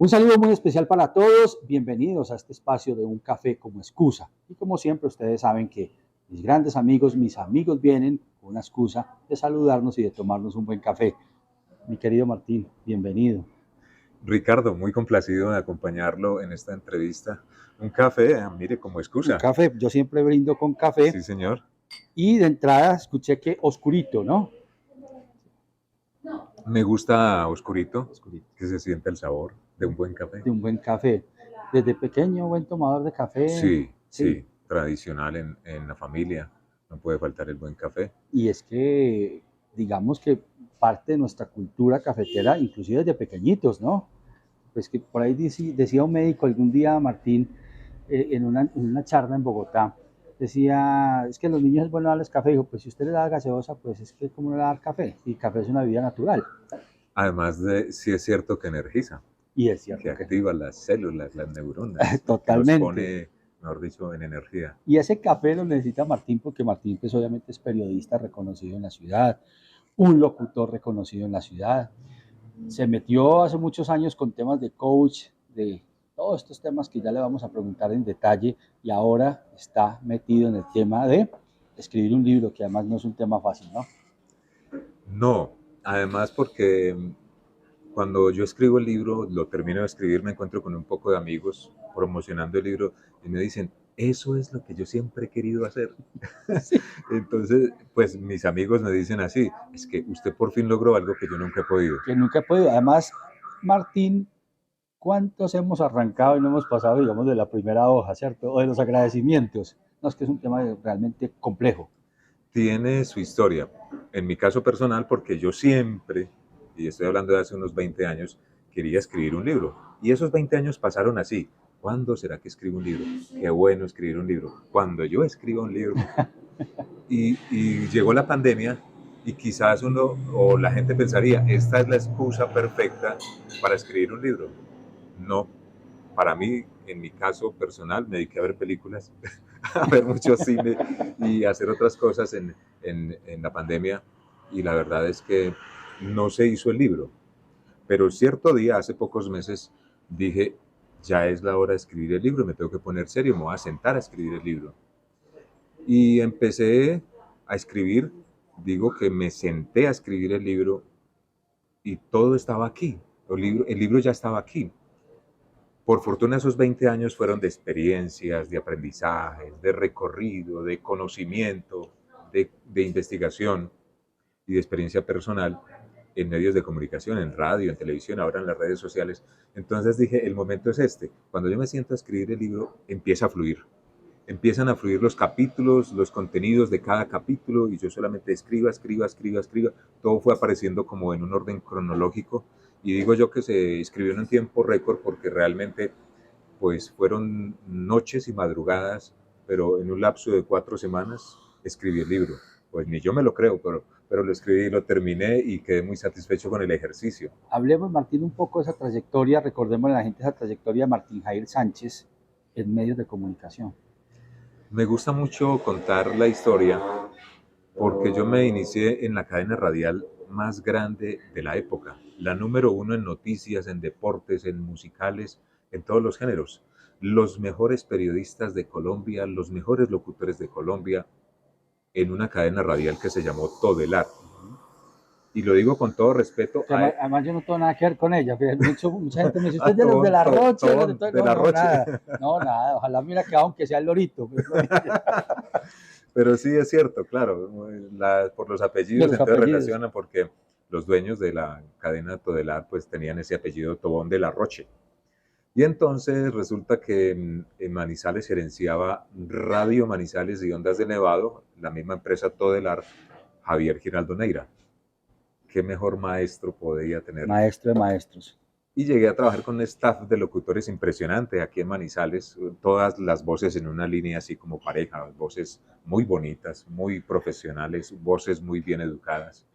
Un saludo muy especial para todos, bienvenidos a este espacio de Un Café como excusa. Y como siempre ustedes saben que mis grandes amigos, mis amigos vienen con una excusa de saludarnos y de tomarnos un buen café. Mi querido Martín, bienvenido. Ricardo, muy complacido de acompañarlo en esta entrevista. Un café, mire, como Un excusa. café, yo siempre brindo con café. Sí, señor. Y de entrada escuché que oscurito, ¿no? Me gusta oscurito, Oscurito, que se siente el sabor de un buen café. de un buen café. Desde pequeño, buen tomador de café. Sí, tradicional en la familia. No puede faltar el buen café. Y es que, digamos que parte de nuestra cultura cafetera, inclusive desde pequeñitos, ¿no? Pues que por ahí decía un médico algún día, Martín, en una charla en Bogotá, decía, es que a los niños es bueno darles café. Dijo, pues si usted le da gaseosa, pues es que ¿cómo le va a dar café? Y el café es una bebida natural. Además de, sí es cierto que energiza, Y es cierto que activa las células, las neuronas, que nos totalmente. pone, mejor dicho, en energía. Y ese café lo necesita Martín porque Martín pues obviamente es periodista reconocido en la ciudad, un locutor reconocido en la ciudad. Se metió hace muchos años con temas de coach, de todos estos temas que ya le vamos a preguntar en detalle, y ahora está metido en el tema de escribir un libro, que además no es un tema fácil, ¿no? No, además porque cuando yo escribo el libro, lo termino de escribir, me encuentro con un poco de amigos promocionando el libro y me dicen, eso es lo que yo siempre he querido hacer. Sí. Entonces, pues mis amigos me dicen así, es que usted por fin logró algo que yo nunca he podido. Que nunca he podido. Además, Martín, ¿cuántos hemos arrancado y no hemos pasado, digamos, de la primera hoja, ¿cierto? O de los agradecimientos. No, es que es un tema realmente complejo. Tiene su historia. En mi caso personal, porque yo siempre, y estoy hablando de hace unos 20 años, quería escribir un libro. Y esos 20 años pasaron así. ¿Cuándo será que escribo un libro? Qué bueno escribir un libro. Cuando yo escriba un libro. Y llegó la pandemia y quizás uno o la gente pensaría, esta es la excusa perfecta para escribir un libro. No, para mí, en mi caso personal, me dediqué a ver películas, a ver mucho cine y a hacer otras cosas en la pandemia y la verdad es que no se hizo el libro. Pero cierto día, hace pocos meses, dije, ya es la hora de escribir el libro, me tengo que poner serio, me voy a sentar a escribir el libro. Y empecé a escribir, digo que me senté a escribir el libro y todo estaba aquí, el libro ya estaba aquí. Por fortuna esos 20 años fueron de experiencias, de aprendizajes, de recorrido, de conocimiento, de investigación y de experiencia personal en medios de comunicación, en radio, en televisión, ahora en las redes sociales. Entonces dije, el momento es este. Cuando yo me siento a escribir el libro, empieza a fluir. Empiezan a fluir los capítulos, los contenidos de cada capítulo y yo solamente escriba. Todo fue apareciendo como en un orden cronológico y digo yo que se escribió en un tiempo récord porque realmente pues fueron noches y madrugadas, pero en un lapso de 4 semanas escribí el libro. Pues ni yo me lo creo, pero lo escribí, lo terminé y quedé muy satisfecho con el ejercicio. Hablemos, Martín, un poco de esa trayectoria, recordemos a la gente esa trayectoria de Martín Jair Sánchez en medios de comunicación. Me gusta mucho contar la historia porque yo me inicié en la cadena radial más grande de la época, la número uno en noticias, en deportes, en musicales, en todos los géneros. Los mejores periodistas de Colombia, los mejores locutores de Colombia, en una cadena radial que se llamó Todelar. Y lo digo con todo respeto. Además, yo no tengo nada que ver con ella. Mucha gente me dice, usted es de los de la Roche. No, nada. Ojalá me hubiera quedado aunque sea el lorito. Pero sí es cierto, claro. Por los apellidos, entonces relacionan porque los dueños de la cadena Todelar pues tenían ese apellido Tobón de la Roche. Y entonces resulta que en Manizales gerenciaba Radio Manizales y Ondas de Nevado, la misma empresa Todelar, Javier Giraldo Neira. ¿Qué mejor maestro podía tener? Maestro de maestros. Y llegué a trabajar con un staff de locutores impresionante aquí en Manizales, todas las voces en una línea así como pareja, voces muy bonitas, muy profesionales, voces muy bien educadas.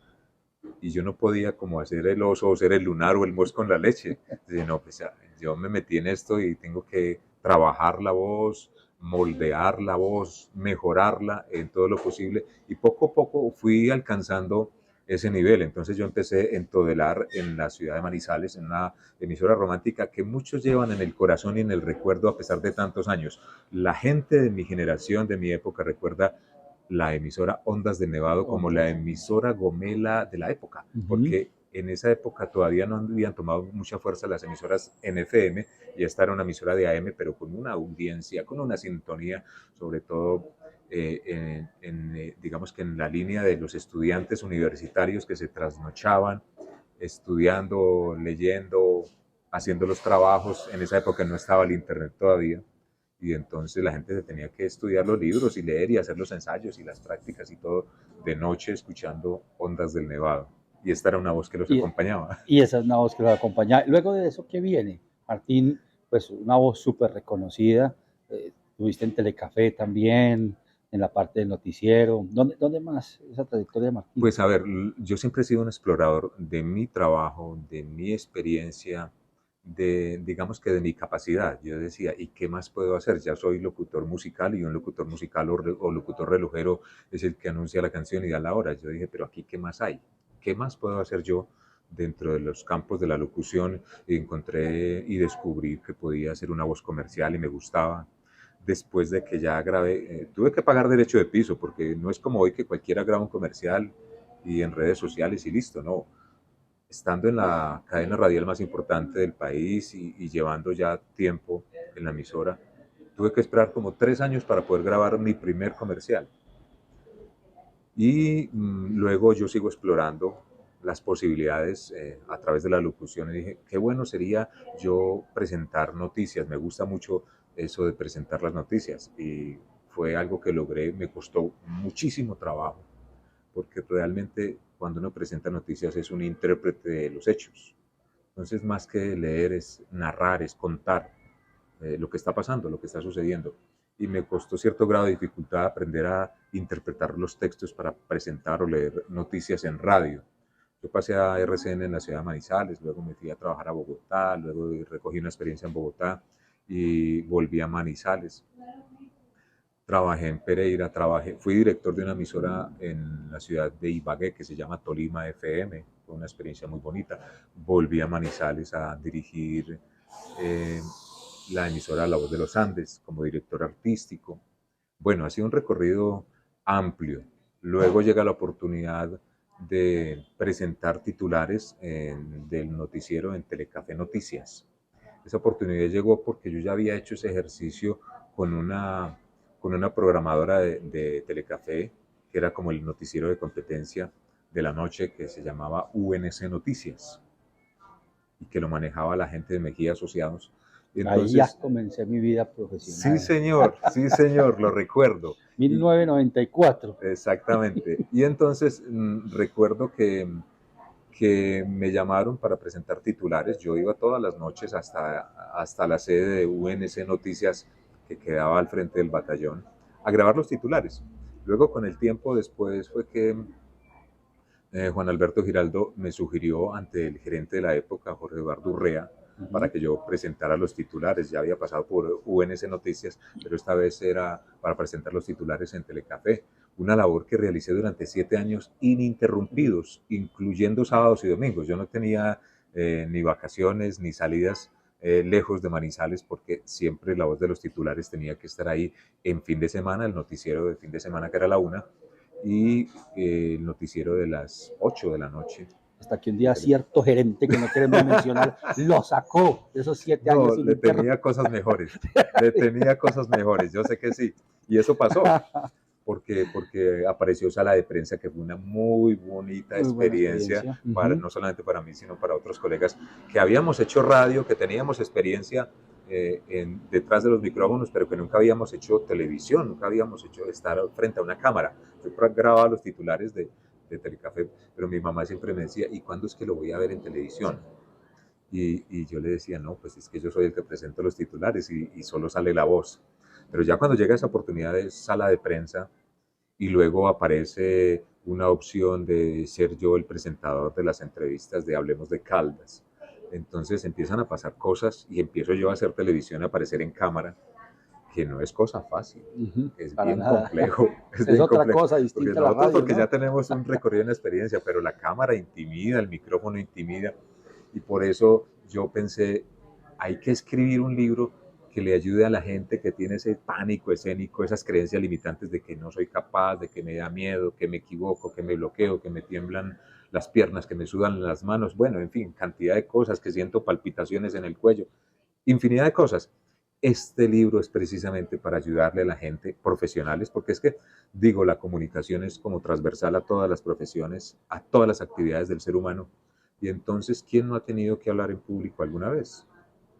Y yo no podía como hacer el oso o ser el lunar o el mosco con la leche. No, pues yo me metí en esto y tengo que trabajar la voz, moldear la voz, mejorarla en todo lo posible. Y poco a poco fui alcanzando ese nivel. Entonces yo empecé en Todelar, en la ciudad de Manizales, en una emisora romántica que muchos llevan en el corazón y en el recuerdo a pesar de tantos años. La gente de mi generación, de mi época, recuerda la emisora Ondas de Nevado como la emisora gomela de la época, porque en esa época todavía no habían tomado mucha fuerza las emisoras en FM, y esta era una emisora de AM, pero con una audiencia, con una sintonía, sobre todo digamos que en la línea de los estudiantes universitarios que se trasnochaban estudiando, leyendo, haciendo los trabajos. En esa época no estaba el internet todavía, y entonces la gente se tenía que estudiar los libros y leer y hacer los ensayos y las prácticas y todo de noche escuchando Ondas del Nevado. Y esta era una voz que los acompañaba. Y esa es una voz que los acompañaba. Luego de eso, ¿qué viene? Martín, pues una voz súper reconocida. Tuviste en Telecafé también, en la parte del noticiero. ¿Dónde más esa trayectoria de Martín? Pues a ver, yo siempre he sido un explorador de mi trabajo, de mi experiencia, digamos que de mi capacidad. Yo decía, ¿y qué más puedo hacer? Ya soy locutor musical, y un locutor musical o locutor relojero es el que anuncia la canción y da la hora. Yo dije, pero aquí, ¿qué más hay? ¿Qué más puedo hacer yo dentro de los campos de la locución? Y encontré y descubrí que podía hacer una voz comercial y me gustaba. Después de que ya grabé, tuve que pagar derecho de piso, porque no es como hoy que cualquiera graba un comercial y en redes sociales y listo, no. Estando en la cadena radial más importante del país y llevando ya tiempo en la emisora, tuve que esperar como 3 años para poder grabar mi primer comercial. Y luego yo sigo explorando las posibilidades a través de la locución, y dije, qué bueno sería yo presentar noticias. Me gusta mucho eso de presentar las noticias, y fue algo que logré. Me costó muchísimo trabajo, porque realmente cuando uno presenta noticias es un intérprete de los hechos. Entonces, más que leer, es narrar, es contar lo que está pasando, lo que está sucediendo. Y me costó cierto grado de dificultad aprender a interpretar los textos para presentar o leer noticias en radio. Yo pasé a RCN en la ciudad de Manizales, luego me fui a trabajar a Bogotá, luego recogí una experiencia en Bogotá y volví a Manizales. Trabajé en Pereira, fui director de una emisora en la ciudad de Ibagué que se llama Tolima FM, fue una experiencia muy bonita. Volví a Manizales a dirigir la emisora La Voz de los Andes como director artístico. Bueno, ha sido un recorrido amplio. Luego llega la oportunidad de presentar titulares del noticiero en Telecafé Noticias. Esa oportunidad llegó porque yo ya había hecho ese ejercicio con una programadora de Telecafé, que era como el noticiero de competencia de la noche, que se llamaba UNC Noticias, y que lo manejaba la gente de Mejía Asociados. Entonces, ahí ya comencé mi vida profesional. Sí señor, lo recuerdo. 1994. Exactamente. Y entonces recuerdo que me llamaron para presentar titulares. Yo iba todas las noches hasta la sede de UNC Noticias, que quedaba al frente del batallón, a grabar los titulares. Luego, con el tiempo después, fue que Juan Alberto Giraldo me sugirió ante el gerente de la época, Jorge Eduardo Urrea, para que yo presentara los titulares. Ya había pasado por UNC Noticias, pero esta vez era para presentar los titulares en Telecafé. Una labor que realicé durante 7 años ininterrumpidos, incluyendo sábados y domingos. Yo no tenía ni vacaciones ni salidas lejos de Manizales, porque siempre la voz de los titulares tenía que estar ahí en fin de semana, el noticiero de fin de semana, que era la 1, y el noticiero de las 8 de la noche. Hasta que un día cierto gerente, que no queremos mencionar, lo sacó de esos 7 años. No, le tenía cosas mejores, le tenía cosas mejores, yo sé que sí. Y eso pasó, porque apareció Sala de Prensa, que fue una muy bonita experiencia, para, no solamente para mí, sino para otros colegas que habíamos hecho radio, que teníamos experiencia detrás de los micrófonos, pero que nunca habíamos hecho televisión, nunca habíamos hecho estar frente a una cámara. Yo grababa los titulares de Telecafé, pero mi mamá siempre me decía, ¿y cuándo es que lo voy a ver en televisión? Y yo le decía, no, pues es que yo soy el que presento los titulares y solo sale la voz. Pero ya cuando llega esa oportunidad de sala de prensa y luego aparece una opción de ser yo el presentador de las entrevistas de Hablemos de Caldas, entonces empiezan a pasar cosas y empiezo yo a hacer televisión, a aparecer en cámara, que no es cosa fácil, es Para bien nada. complejo. Es bien otra complejo, cosa porque distinta a la nosotros, radio, porque ¿no? ya tenemos un recorrido en experiencia, pero la cámara intimida, el micrófono intimida, y por eso yo pensé, hay que escribir un libro que le ayude a la gente que tiene ese pánico escénico, esas creencias limitantes de que no soy capaz, de que me da miedo, que me equivoco, que me bloqueo, que me tiemblan las piernas, que me sudan las manos, bueno, en fin, cantidad de cosas, que siento palpitaciones en el cuello, infinidad de cosas. Este libro es precisamente para ayudarle a la gente, profesionales, porque es que, digo, la comunicación es como transversal a todas las profesiones, a todas las actividades del ser humano. Y entonces, ¿quién no ha tenido que hablar en público alguna vez?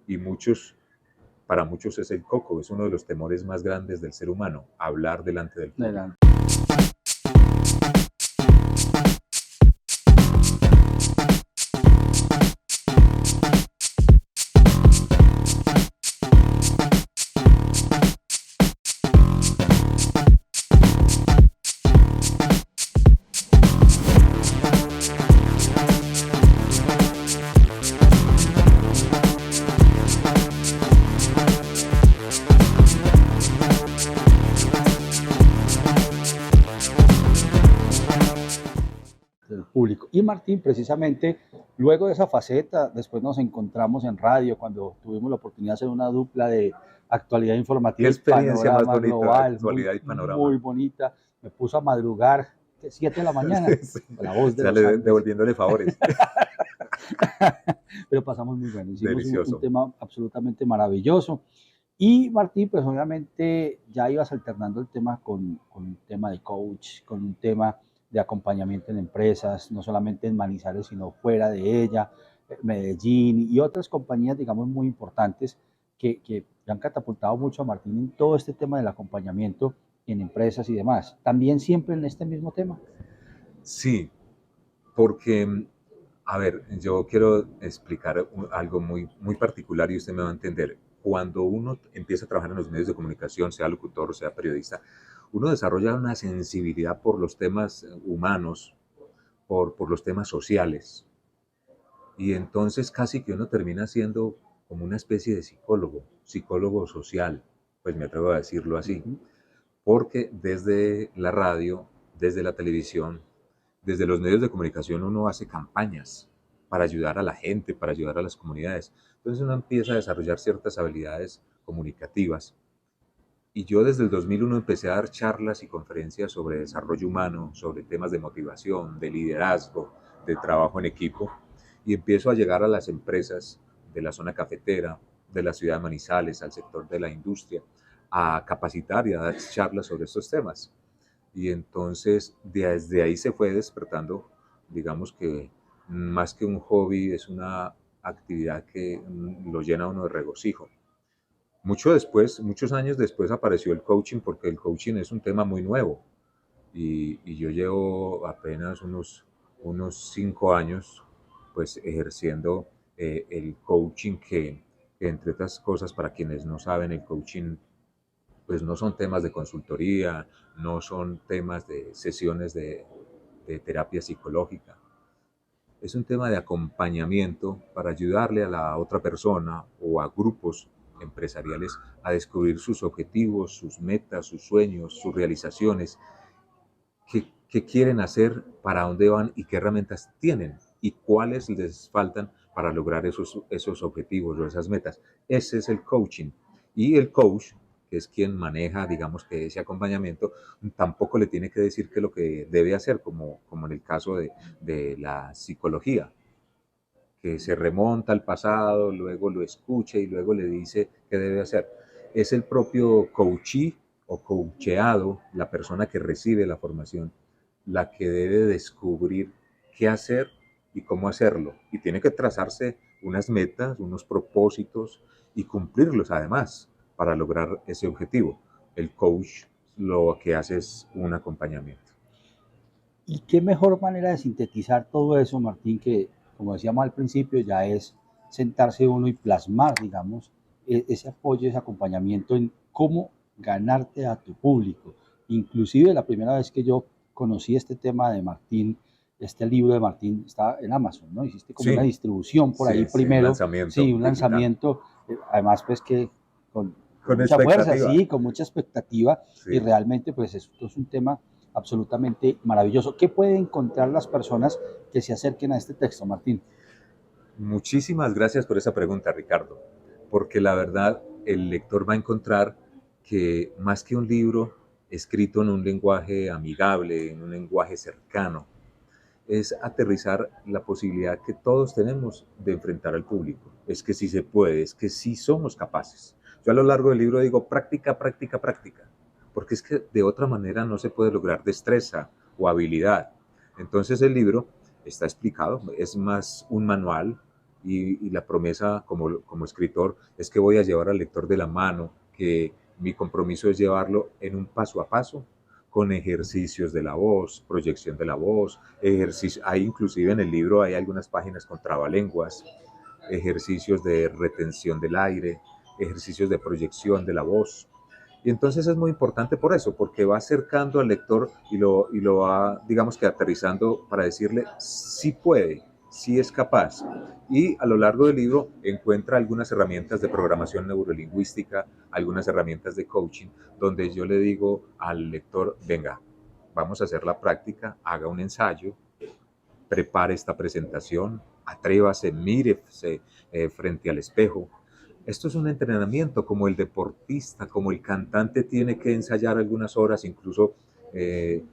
Y muchos, para muchos es el coco, es uno de los temores más grandes del ser humano, hablar delante del público. Adelante. Del público. Y Martín, precisamente, luego de esa faceta, después nos encontramos en radio cuando tuvimos la oportunidad de hacer una dupla de actualidad informativa Qué y experiencia más panorama bonita, global, actualidad y panorama. muy bonita. Me puso a madrugar, 7 de la mañana, Sí, la voz de o sea, los Andes. devolviéndole favores. Pero pasamos muy bueno, hicimos un Delicioso. tema absolutamente maravilloso. Y Martín, pues obviamente ya ibas alternando el tema con un tema de coach, con un tema de acompañamiento en empresas, no solamente en Manizales, sino fuera de ella, Medellín y otras compañías, digamos, muy importantes que han catapultado mucho a Martín en todo este tema del acompañamiento en empresas y demás. También siempre en este mismo tema. Sí, porque, a ver, yo quiero explicar algo muy, muy particular y usted me va a entender. Cuando uno empieza a trabajar en los medios de comunicación, sea locutor, sea periodista, uno desarrolla una sensibilidad por los temas humanos, por los temas sociales. Y entonces casi que uno termina siendo como una especie de psicólogo, psicólogo social, pues me atrevo a decirlo así, porque desde la radio, desde la televisión, desde los medios de comunicación uno hace campañas para ayudar a la gente, para ayudar a las comunidades. Entonces uno empieza a desarrollar ciertas habilidades comunicativas. Y yo desde el 2001 empecé a dar charlas y conferencias sobre desarrollo humano, sobre temas de motivación, de liderazgo, de trabajo en equipo. Y empiezo a llegar a las empresas de la zona cafetera, de la ciudad de Manizales, al sector de la industria, a capacitar y a dar charlas sobre estos temas. Y entonces desde ahí se fue despertando, digamos que más que un hobby, es una actividad que lo llena a uno de regocijo. Muchos años después apareció el coaching porque el coaching es un tema muy nuevo y yo llevo apenas unos 5 años pues ejerciendo el coaching que entre otras cosas para quienes no saben el coaching pues no son temas de consultoría, no son temas de sesiones de terapia psicológica. Es un tema de acompañamiento para ayudarle a la otra persona o a grupos empresariales a descubrir sus objetivos, sus metas, sus sueños, sus realizaciones, qué quieren hacer, para dónde van y qué herramientas tienen y cuáles les faltan para lograr esos objetivos o esas metas. Ese es el coaching. Y el coach, que es quien maneja, digamos que ese acompañamiento, tampoco le tiene que decir qué es lo que debe hacer, como en el caso de la psicología, que se remonta al pasado, luego lo escucha y luego le dice qué debe hacer. Es el propio coachee o coacheado, la persona que recibe la formación, la que debe descubrir qué hacer y cómo hacerlo. Y tiene que trazarse unas metas, unos propósitos y cumplirlos además para lograr ese objetivo. El coach lo que hace es un acompañamiento. Y qué mejor manera de sintetizar todo eso, Martín, que como decíamos al principio, ya es sentarse uno y plasmar, digamos, ese apoyo, ese acompañamiento en cómo ganarte a tu público. Inclusive la primera vez que yo conocí este tema de Martín, este libro de Martín está en Amazon, ¿no? Hiciste como una Sí, distribución por ahí sí, sí, un primero, lanzamiento sí, un digital. lanzamiento, además pues que con Con mucha fuerza, expectativa. sí, con mucha expectativa y Sí. realmente pues esto es un tema absolutamente maravilloso. ¿Qué pueden encontrar las personas que se acerquen a este texto, Martín? Muchísimas gracias por esa pregunta, Ricardo, porque la verdad el lector va a encontrar que más que un libro escrito en un lenguaje amigable, en un lenguaje cercano, es aterrizar la posibilidad que todos tenemos de enfrentar al público. Es que sí se puede, es que sí somos capaces. Yo a lo largo del libro digo práctica, práctica, práctica, porque es que de otra manera no se puede lograr destreza o habilidad. Entonces el libro está explicado, es más un manual y la promesa como escritor es que voy a llevar al lector de la mano, que mi compromiso es llevarlo en un paso a paso con ejercicios de la voz, proyección de la voz, ejercicio, hay inclusive en el libro hay algunas páginas con trabalenguas, ejercicios de retención del aire, ejercicios de proyección de la voz. Y entonces es muy importante por eso, porque va acercando al lector y lo va, digamos que aterrizando para decirle, sí puede, sí es capaz. Y a lo largo del libro encuentra algunas herramientas de programación neurolingüística, algunas herramientas de coaching, donde yo le digo al lector, venga, vamos a hacer la práctica, haga un ensayo, prepare esta presentación, atrévase, mírese frente al espejo. Esto es un entrenamiento como el deportista, como el cantante tiene que ensayar algunas horas, incluso eh,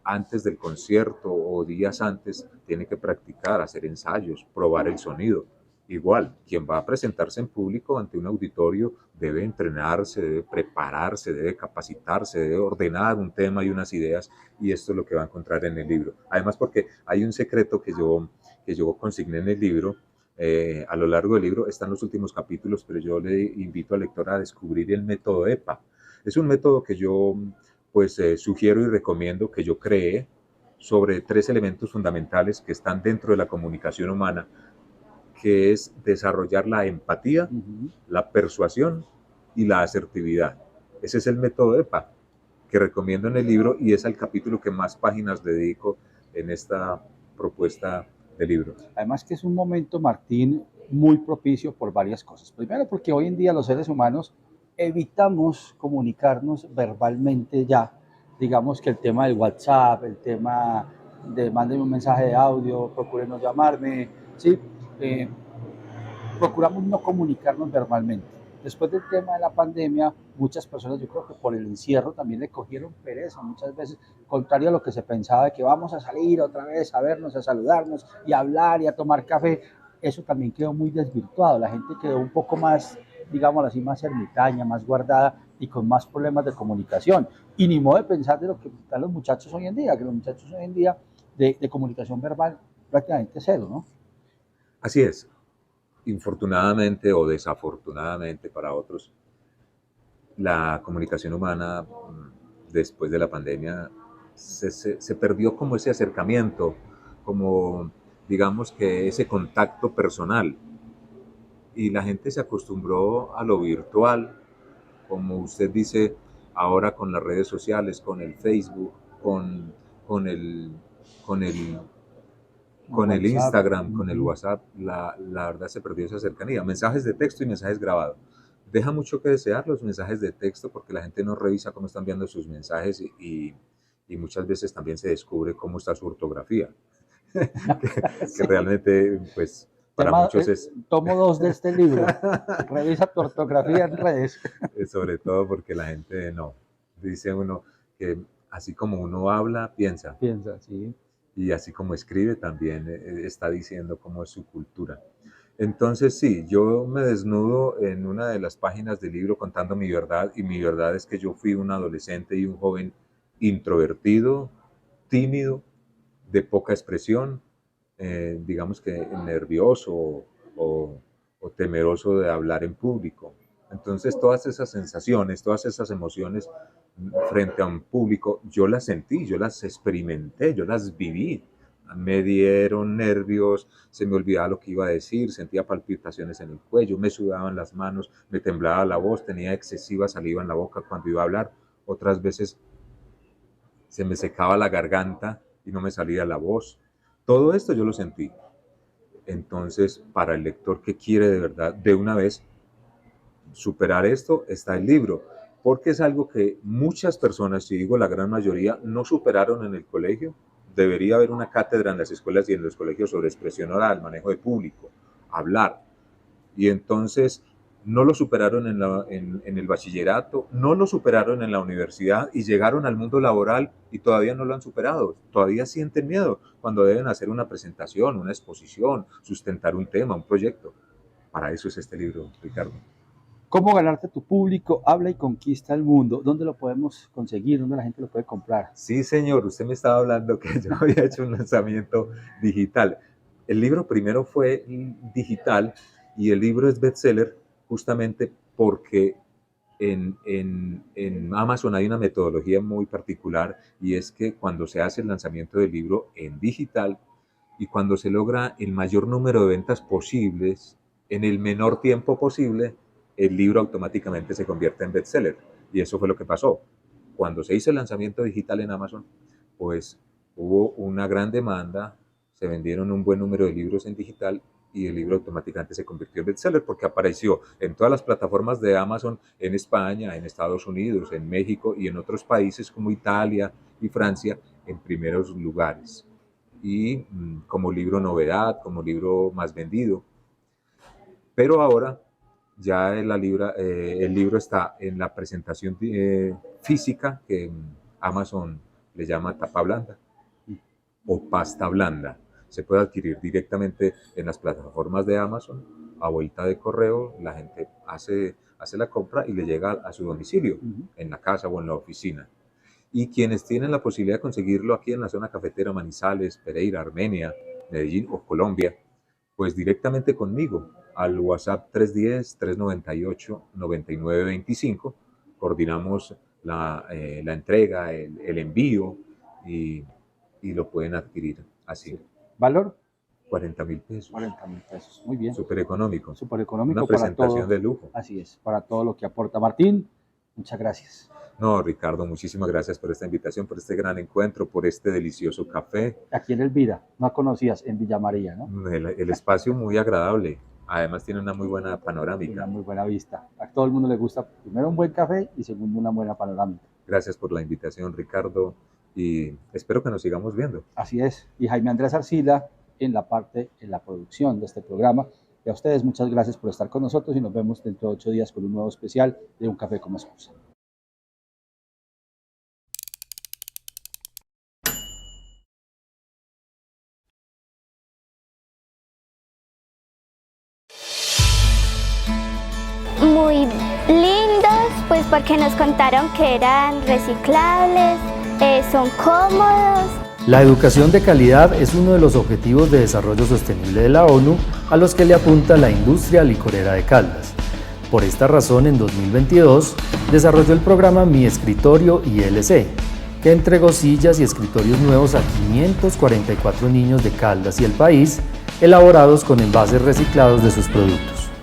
antes del concierto o días antes, tiene que practicar, hacer ensayos, probar el sonido. Igual, quien va a presentarse en público ante un auditorio debe entrenarse, debe prepararse, debe capacitarse, debe ordenar un tema y unas ideas, y esto es lo que va a encontrar en el libro. Además, porque hay un secreto que yo consigné en el libro, a lo largo del libro están los últimos capítulos, pero yo le invito al lector a descubrir el método EPA. Es un método que yo pues sugiero y recomiendo que yo cree sobre 3 elementos fundamentales que están dentro de la comunicación humana, que es desarrollar la empatía, Uh -huh. la persuasión y la asertividad. Ese es el método EPA que recomiendo en el libro y es el capítulo que más páginas dedico en esta propuesta de libro. Además que es un momento, Martín, muy propicio por varias cosas. Primero porque hoy en día los seres humanos evitamos comunicarnos verbalmente ya. Digamos que el tema del WhatsApp, el tema de mándenme un mensaje de audio, procuren no llamarme, ¿sí? Eh, procuramos no comunicarnos verbalmente. Después del tema de la pandemia, muchas personas, yo creo que por el encierro también le cogieron pereza muchas veces, contrario a lo que se pensaba de que vamos a salir otra vez a vernos, a saludarnos y a hablar y a tomar café. Eso también quedó muy desvirtuado. La gente quedó un poco más, digamos así, más ermitaña, más guardada y con más problemas de comunicación. Y ni modo de pensar de lo que están los muchachos hoy en día, que los muchachos hoy en día de comunicación verbal prácticamente cero, ¿no? Así es. Infortunadamente o desafortunadamente para otros, la comunicación humana después de la pandemia se perdió como ese acercamiento, como digamos que ese contacto personal. Y la gente se acostumbró a lo virtual, como usted dice, ahora con las redes sociales, con el Facebook, con el, con el, con el WhatsApp. Instagram, con el WhatsApp, la verdad se perdió esa cercanía. Mensajes de texto y mensajes grabados. Deja mucho que desear los mensajes de texto porque la gente no revisa cómo están viendo sus mensajes y muchas veces también se descubre cómo está su ortografía, que Sí. realmente, pues, para Tema, muchos es... tomo 2 de este libro. Revisa tu ortografía en redes. sobre todo porque la gente no. Dice uno que así como uno habla, piensa. Piensa, sí. Y así como escribe, también está diciendo cómo es su cultura. Entonces, sí, yo me desnudo en una de las páginas del libro contando mi verdad, y mi verdad es que yo fui un adolescente y un joven introvertido, tímido, de poca expresión, digamos que nervioso o temeroso de hablar en público. Entonces, todas esas sensaciones, todas esas emociones frente a un público, yo las sentí, yo las experimenté, yo las viví. Me dieron nervios, se me olvidaba lo que iba a decir, sentía palpitaciones en el cuello, me sudaban las manos, me temblaba la voz, tenía excesiva saliva en la boca cuando iba a hablar. Otras veces se me secaba la garganta y no me salía la voz. Todo esto yo lo sentí. Entonces, para el lector que quiere de verdad, de una vez, superar esto está el libro, porque es algo que muchas personas, si digo la gran mayoría, no superaron en el colegio. Debería haber una cátedra en las escuelas y en los colegios sobre expresión oral, manejo de público, hablar. Y entonces no lo superaron en el bachillerato, no lo superaron en la universidad y llegaron al mundo laboral y todavía no lo han superado. Todavía sienten miedo cuando deben hacer una presentación, una exposición, sustentar un tema, un proyecto. Para eso es este libro, Ricardo. ¿Cómo ganarte tu público? Habla y conquista el mundo. ¿Dónde lo podemos conseguir? ¿Dónde la gente lo puede comprar? Sí, señor. Usted me estaba hablando que yo había hecho un lanzamiento digital. El libro primero fue digital y el libro es bestseller justamente porque en Amazon hay una metodología muy particular y es que cuando se hace el lanzamiento del libro en digital y cuando se logra el mayor número de ventas posibles en el menor tiempo posible, el libro automáticamente se convierte en bestseller. Y eso fue lo que pasó. Cuando se hizo el lanzamiento digital en Amazon, pues hubo una gran demanda, se vendieron un buen número de libros en digital y el libro automáticamente se convirtió en bestseller porque apareció en todas las plataformas de Amazon en España, en Estados Unidos, en México y en otros países como Italia y Francia en primeros lugares. Y como libro novedad, como libro más vendido. Pero ahora ya el libro está en la presentación física, que Amazon le llama tapa blanda o pasta blanda. Se puede adquirir directamente en las plataformas de Amazon, a vuelta de correo, la gente hace la compra y le llega a su domicilio, en la casa o en la oficina. Y quienes tienen la posibilidad de conseguirlo aquí en la zona cafetera Manizales, Pereira, Armenia, Medellín o Colombia, pues directamente conmigo al WhatsApp 310-398-9925. Coordinamos la entrega, el envío y lo pueden adquirir así. ¿Valor? 40.000 pesos. 40.000 pesos, muy bien. Súper económico. Súper económico. Una presentación de lujo. Así es, para todo lo que aporta. Martín, muchas gracias. No, Ricardo, muchísimas gracias por esta invitación, por este gran encuentro, por este delicioso café. Aquí en Elvira, no conocías, en Villa María, ¿no? El espacio muy agradable, además tiene una muy buena panorámica. Una muy buena vista. A todo el mundo le gusta, primero un buen café y segundo una buena panorámica. Gracias por la invitación, Ricardo, y espero que nos sigamos viendo. Así es, y Jaime Andrés Arcila en la producción de este programa. Y a ustedes muchas gracias por estar con nosotros y nos vemos dentro de 8 días con un nuevo especial de Un Café con Esposa. Muy lindos, pues porque nos contaron que eran reciclables, son cómodos. La educación de calidad es uno de los objetivos de desarrollo sostenible de la ONU a los que le apunta la industria licorera de Caldas. Por esta razón, en 2022, desarrolló el programa Mi Escritorio ILC, que entregó sillas y escritorios nuevos a 544 niños de Caldas y el país, elaborados con envases reciclados de sus productos.